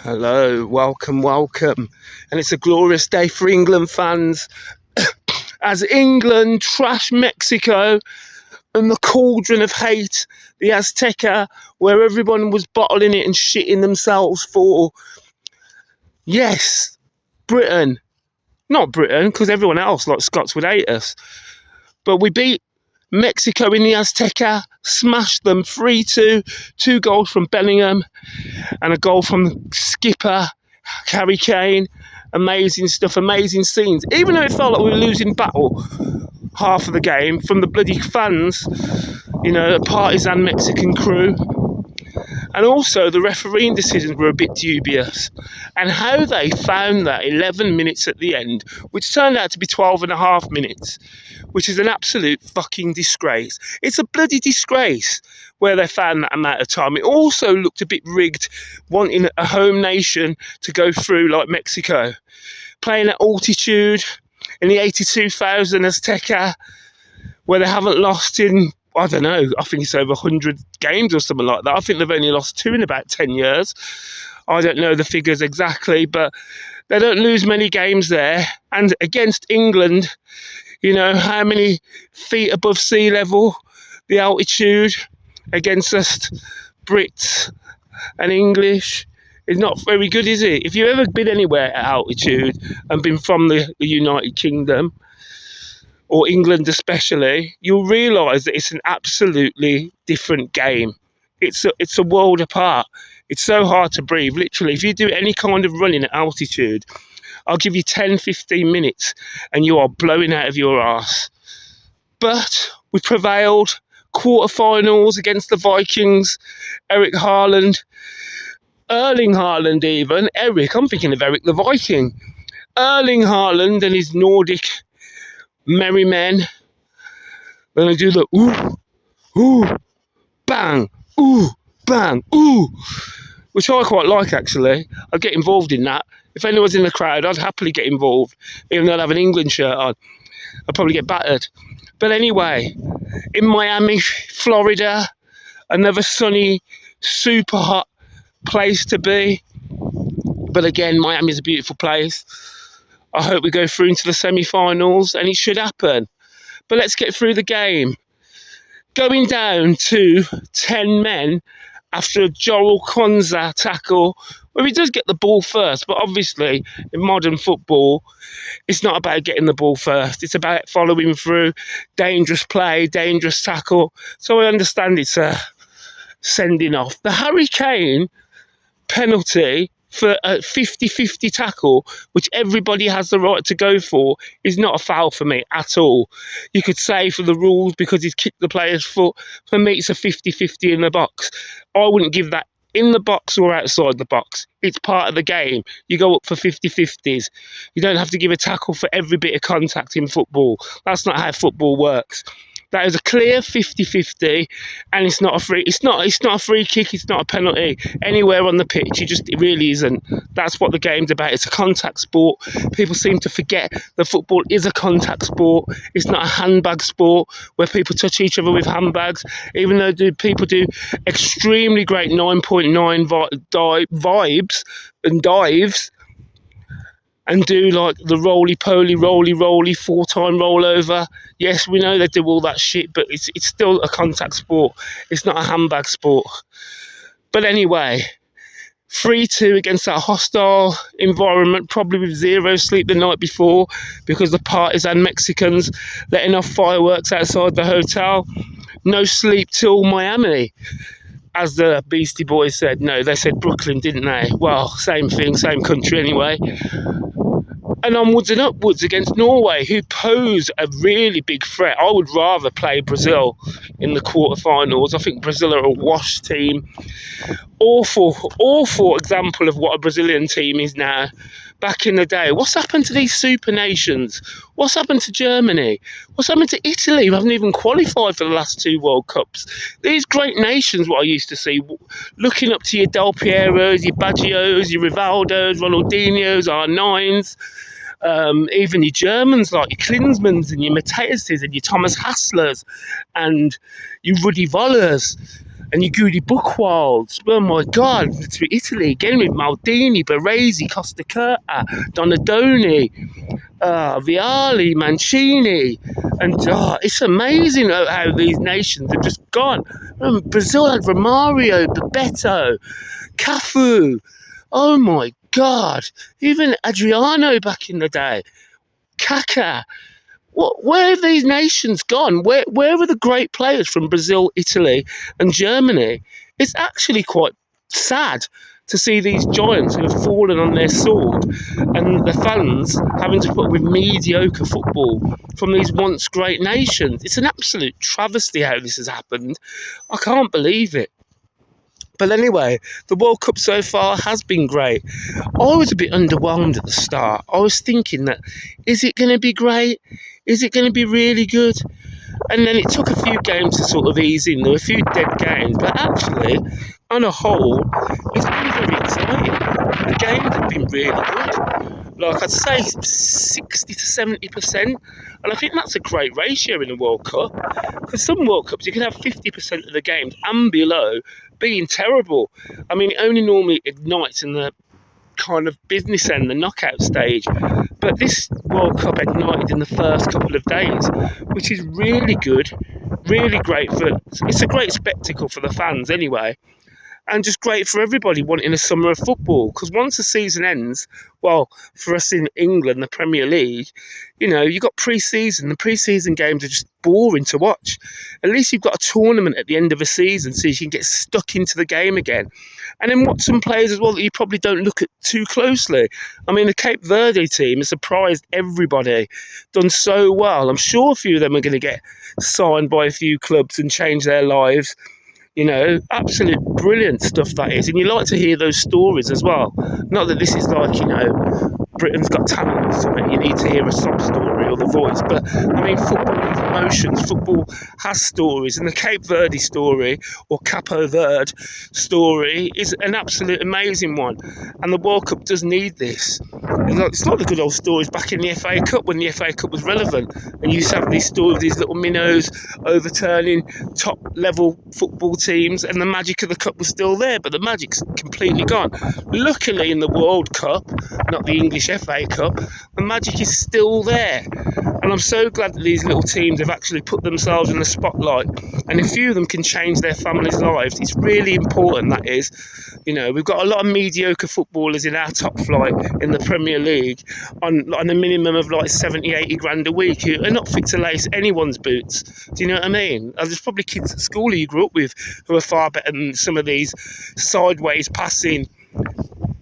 Hello, welcome, welcome. And it's a glorious day for England fans as England trash Mexico and the cauldron of hate, the Azteca, where everyone was bottling it and shitting themselves for. Yes, Britain. Not Britain, because everyone else, like Scots, would hate us. But we beat Mexico in the Azteca, smashed them 3-2, 2 goals from Bellingham and a goal from skipper Harry Kane. Amazing stuff, amazing scenes. Even though it felt like we were losing battle half of the game from the bloody fans, a partisan Mexican crew. And also the refereeing decisions were a bit dubious. And how they found that 11 minutes at the end, which turned out to be 12 and a half minutes, which is an absolute fucking disgrace. It's a bloody disgrace where they found that amount of time. It also looked a bit rigged, wanting a home nation to go through like Mexico. Playing at altitude in the 82,000 Azteca, where they haven't lost in, I don't know, I think it's over 100 games or something like that. I think they've only lost 2 in about 10 years. I don't know the figures exactly, but they don't lose many games there. And against England, how many feet above sea level, the altitude against us Brits and English is not very good, is it? If you've ever been anywhere at altitude and been from the United Kingdom, or England especially, you'll realise that it's an absolutely different game. It's a world apart. It's so hard to breathe. Literally, if you do any kind of running at altitude, I'll give you 10, 15 minutes and you are blowing out of your arse. But we prevailed. Quarterfinals against the Vikings. Erling Haaland even. I'm thinking of Eric the Viking. Erling Haaland and his Nordic merry men. Then they do the ooh, bang, ooh, bang, ooh, which I quite like actually. I'd get involved in that. If anyone's in the crowd, I'd happily get involved, even though I'd have an England shirt on. I'd probably get battered. But anyway, in Miami, Florida, another sunny, super hot place to be. But again, Miami's a beautiful place. I hope we go through into the semi-finals, and it should happen. But let's get through the game. Going down to 10 men after a Joel Konza tackle, where he does get the ball first, but obviously in modern football, it's not about getting the ball first. It's about following through, dangerous play, dangerous tackle. So I understand it's a sending off. The Harry Kane penalty for a 50-50 tackle, which everybody has the right to go for, is not a foul for me at all. You could say for the rules because he's kicked the player's foot. For me, it's a 50-50 in the box. I wouldn't give that in the box or outside the box. It's part of the game. You go up for 50-50s. You don't have to give a tackle for every bit of contact in football. That's not how football works. That is a clear 50-50, and it's not a free kick, it's not a penalty anywhere on the pitch. It really isn't. That's what the game's about. It's a contact sport. People seem to forget that football is a contact sport. It's not a handbag sport where people touch each other with handbags, even though people do extremely great 9.9 vibes and dives, and do like the roly-poly, roly, 4-time rollover. Yes, we know they do all that shit, but it's still a contact sport. It's not a handbag sport. But anyway, 3-2 against that hostile environment, probably with zero sleep the night before because the partisan Mexicans letting off fireworks outside the hotel. No sleep till Miami, as the Beastie Boys said. No, they said Brooklyn, didn't they? Well, same thing, same country anyway. And onwards and upwards against Norway, who pose a really big threat. I would rather play Brazil in the quarterfinals. I think Brazil are a wash team. Awful example of what a Brazilian team is now. Back in the day, what's happened to these super nations? What's happened to Germany? What's happened to Italy, who haven't even qualified for the last 2 World Cups? These great nations, what I used to see, looking up to your Del Pieros, your Baggios, your Rivaldos, Ronaldinhos, R9s, even your Germans like your Klinsmanns and your Matthäuses and your Thomas Hasslers and your Rudi Vollers And your Goody Buchwalds, oh my God, to Italy, again with Maldini, Baresi, Costa Curta, Donadoni, Viali, Mancini, and it's amazing how these nations have just gone. Brazil had Romario, Bebeto, Cafu, oh my God, even Adriano back in the day, Kaká. Where have these nations gone? Where are the great players from Brazil, Italy, and Germany? It's actually quite sad to see these giants who have fallen on their sword and the fans having to put up with mediocre football from these once great nations. It's an absolute travesty how this has happened. I can't believe it. But anyway, the World Cup so far has been great. I was a bit underwhelmed at the start. I was thinking that, is it going to be great? Is it going to be really good? And then it took a few games to sort of ease in. There were a few dead games, but actually, on a whole, it's been very exciting. The games have been really good. Like I'd say 60 to 70%. And I think that's a great ratio in the World Cup. Because some World Cups, you can have 50% of the games and below being terrible. I mean, it only normally ignites in the kind of business end, the knockout stage. But this World Cup ignited in the first couple of days, which is really good, really great it's a great spectacle for the fans anyway, and just great for everybody wanting a summer of football. Because once the season ends, well, for us in England, the Premier League, you've got pre-season. The pre-season games are just boring to watch. At least you've got a tournament at the end of a season so you can get stuck into the game again. And then watch some players as well that you probably don't look at too closely. I mean, the Cape Verde team has surprised everybody, done so well. I'm sure a few of them are going to get signed by a few clubs and change their lives. Absolute brilliant stuff that is. And you like to hear those stories as well. Not that this is like, Britain's Got Talent or something. You need to hear a sob story or The Voice. But, I mean, football needs emotions. Football has stories. And the Cape Verde story, or Capo Verde story, is an absolute amazing one. And the World Cup does need this. It's like the good old stories back in the FA Cup when the FA Cup was relevant. And you used to have these stories, these little minnows overturning top-level football teams, and the magic of the cup was still there, but the magic's completely gone. Luckily, in the World Cup, not the English FA Cup, the magic is still there. And I'm so glad that these little teams have actually put themselves in the spotlight, and a few of them can change their families' lives. It's really important, that is. We've got a lot of mediocre footballers in our top flight in the Premier League on a minimum of like 70, 80 grand a week who are not fit to lace anyone's boots. Do you know what I mean? There's probably kids at school who you grew up with who are far better than some of these sideways passing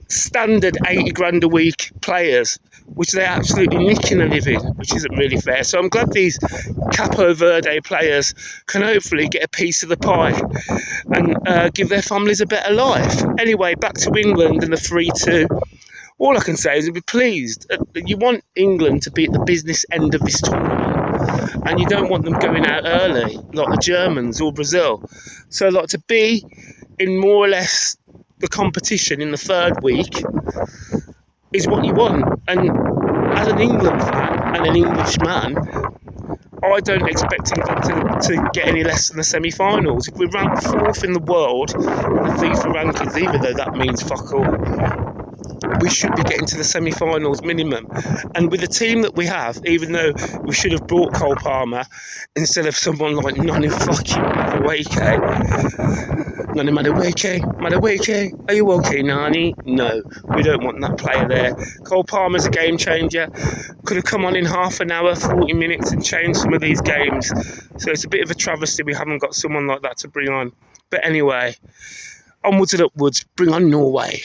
standard 80 grand a week players, which they're absolutely nicking a living, which isn't really fair. So I'm glad these Capo Verde players can hopefully get a piece of the pie and give their families a better life. Anyway, back to England and the 3-2. All I can say is be pleased. You want England to be at the business end of this tournament, and you don't want them going out early like the Germans or Brazil. So like to be in more or less the competition in the third week is what you want. And as an England fan and an Englishman, I don't expect England to get any less than the semi-finals. If we're ranked 4th in the world in the FIFA rankings, even though that means fuck all, we should be getting to the semi-finals minimum. And with the team that we have, even though we should have brought Cole Palmer instead of someone like Nani fucking Madueke, are you okay, Nani? No, we don't want that player there. Cole Palmer's a game changer. Could have come on in half an hour, 40 minutes and changed some of these games. So it's a bit of a travesty we haven't got someone like that to bring on. But anyway, onwards and upwards, bring on Norway.